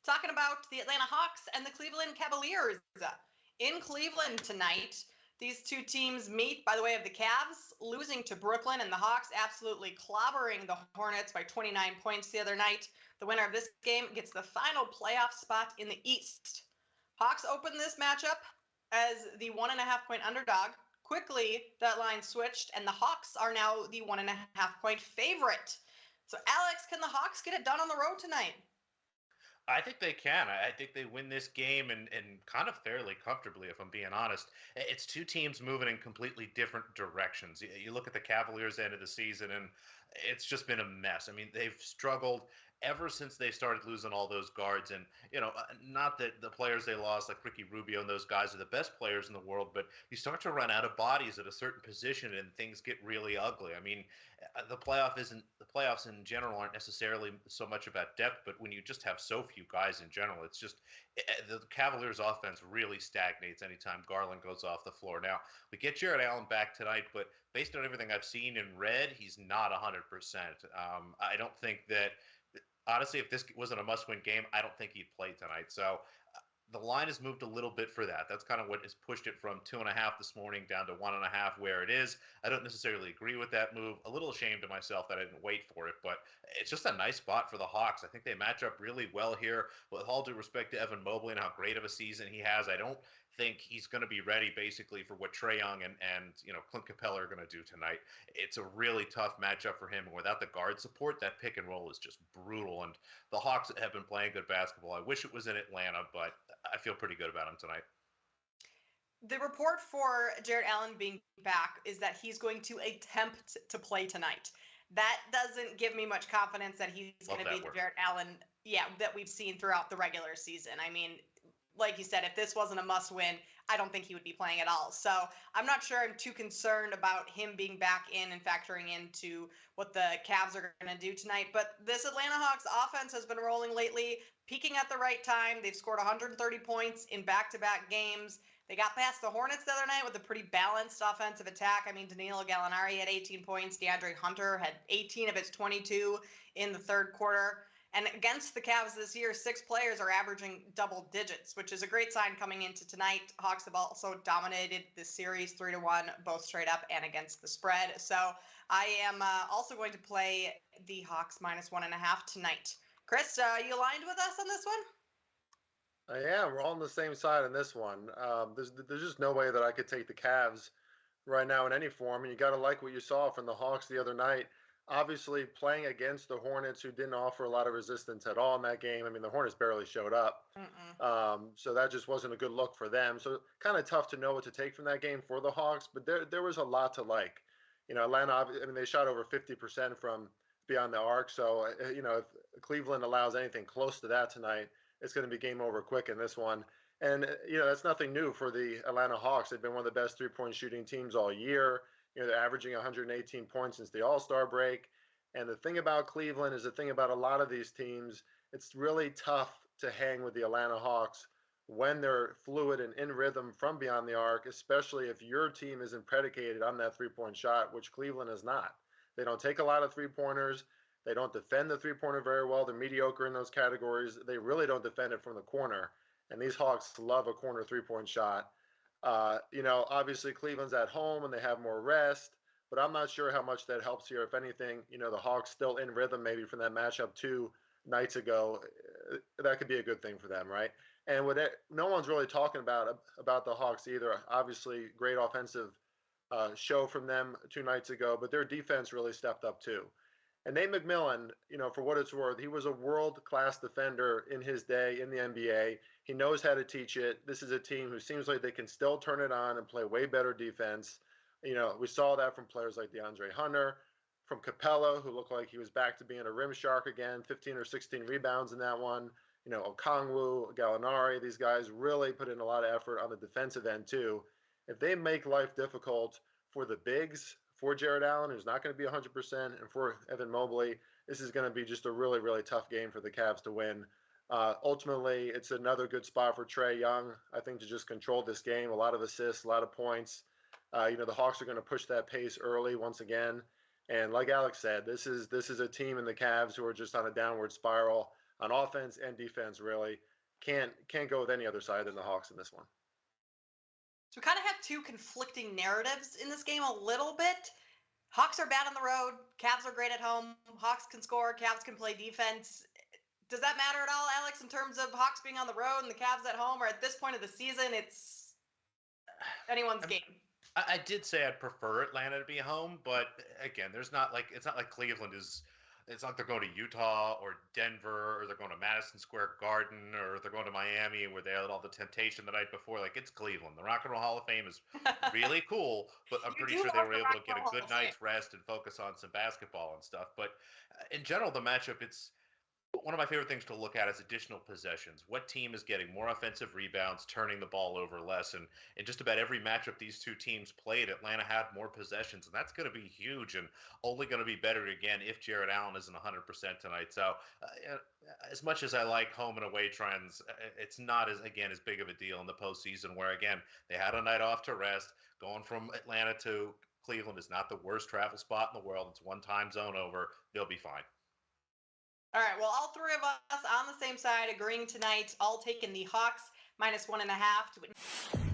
talking about the Atlanta Hawks and the Cleveland Cavaliers. In Cleveland tonight, these two teams meet by the way of the Cavs losing to Brooklyn and the Hawks absolutely clobbering the Hornets by 29 points the other night. The winner of this game gets the final playoff spot in the East. Hawks open this matchup as the 1.5-point underdog. Quickly, that line switched, and the Hawks are now the 1.5-point favorite. So, Alex, can the Hawks get it done on the road tonight? I think they can. I think they win this game and kind of fairly comfortably, if I'm being honest. It's two teams moving in completely different directions. You look at the Cavaliers' end of the season, and it's just been a mess. I mean, they've struggled ever since they started losing all those guards. And, not that the players they lost, like Ricky Rubio and those guys, are the best players in the world, but you start to run out of bodies at a certain position and things get really ugly. I mean, the playoffs in general aren't necessarily so much about depth, but when you just have so few guys in general, it's just the Cavaliers' offense really stagnates anytime Garland goes off the floor. Now, we get Jared Allen back tonight, but based on everything I've seen and read, he's not 100%. I don't think that. Honestly, if this wasn't a must-win game, I don't think he'd play tonight. So the line has moved a little bit for that. That's kind of what has pushed it from 2.5 this morning down to 1.5 where it is. I don't necessarily agree with that move. A little ashamed of myself that I didn't wait for it, but it's just a nice spot for the Hawks. I think they match up really well here. With all due respect to Evan Mobley and how great of a season he has, I don't think he's going to be ready basically for what Trae Young and Clint Capella are going to do tonight. It's a really tough matchup for him, and without the guard support, that pick and roll is just brutal. And the Hawks have been playing good basketball. I wish it was in Atlanta, but I feel pretty good about him tonight. The report for Jared Allen being back is that he's going to attempt to play tonight. That doesn't give me much confidence that he's going to be the Jared Allen, that we've seen throughout the regular season. I mean, like you said, if this wasn't a must-win, I don't think he would be playing at all. So I'm not sure I'm too concerned about him being back in and factoring into what the Cavs are going to do tonight. But this Atlanta Hawks offense has been rolling lately, peaking at the right time. They've scored 130 points in back-to-back games. They got past the Hornets the other night with a pretty balanced offensive attack. I mean, Danilo Gallinari had 18 points. DeAndre Hunter had 18 of his 22 in the third quarter. And against the Cavs this year, 6 players are averaging double digits, which is a great sign coming into tonight. Hawks have also dominated this series 3-1, both straight up and against the spread. So I am also going to play the Hawks -1.5 tonight. Chris, you aligned with us on this one? I am. We're all on the same side on this one. There's just no way that I could take the Cavs right now in any form. And you got to like what you saw from the Hawks the other night. Obviously, playing against the Hornets, who didn't offer a lot of resistance at all in that game. I mean, the Hornets barely showed up. So that just wasn't a good look for them. So kind of tough to know what to take from that game for the Hawks. But there was a lot to like. Atlanta, I mean, they shot over 50% from beyond the arc. So, if Cleveland allows anything close to that tonight, it's going to be game over quick in this one. And, that's nothing new for the Atlanta Hawks. They've been one of the best three-point shooting teams all year. They're averaging 118 points since the All-Star break. And the thing about Cleveland is the thing about a lot of these teams, it's really tough to hang with the Atlanta Hawks when they're fluid and in rhythm from beyond the arc, especially if your team isn't predicated on that three-point shot, which Cleveland is not. They don't take a lot of three-pointers. They don't defend the three-pointer very well. They're mediocre in those categories. They really don't defend it from the corner. And these Hawks love a corner three-point shot. Obviously Cleveland's at home and they have more rest, but I'm not sure how much that helps here. If anything, the Hawks still in rhythm maybe from that matchup 2 nights ago. That could be a good thing for them, right? And no one's really talking about the Hawks either. Obviously, great offensive show from them 2 nights ago, but their defense really stepped up too. And Nate McMillan, for what it's worth, he was a world-class defender in his day in the NBA. He knows how to teach it. This is a team who seems like they can still turn it on and play way better defense. We saw that from players like DeAndre Hunter, from Capella, who looked like he was back to being a rim shark again, 15 or 16 rebounds in that one. Okongwu, Gallinari, these guys really put in a lot of effort on the defensive end too. If they make life difficult for the bigs, for Jared Allen, who's not going to be 100%, and for Evan Mobley, this is going to be just a really, really tough game for the Cavs to win. Ultimately, it's another good spot for Trae Young, I think, to just control this game. A lot of assists, a lot of points. The Hawks are going to push that pace early once again. And like Alex said, this is a team in the Cavs who are just on a downward spiral. on offense and defense. Really can't go with any other side than the Hawks in this one. So we kind of have two conflicting narratives in this game a little bit. Hawks are bad on the road. Cavs are great at home. Hawks can score. Cavs can play defense. Does that matter at all, Alex, in terms of Hawks being on the road and the Cavs at home? Or at this point of the season, it's anyone's game? I did say I'd prefer Atlanta to be home, but again, it's not like Cleveland is. It's not like they're going to Utah or Denver or they're going to Madison Square Garden or they're going to Miami where they had all the temptation the night before. Like, it's Cleveland. The Rock and Roll Hall of Fame is really cool, but I'm pretty sure they were able to get a good night's rest and focus on some basketball and stuff. But in general, the matchup, it's one of my favorite things to look at is additional possessions. What team is getting more offensive rebounds, turning the ball over less? And in just about every matchup these two teams played, Atlanta had more possessions, and that's going to be huge and only going to be better again if Jarrett Allen isn't 100% tonight. So as much as I like home and away trends, it's not as big of a deal in the postseason where, again, they had a night off to rest. Going from Atlanta to Cleveland is not the worst travel spot in the world. It's one time zone over. They'll be fine. All right, well, all three of us on the same side agreeing tonight, all taking the Hawks -1.5 to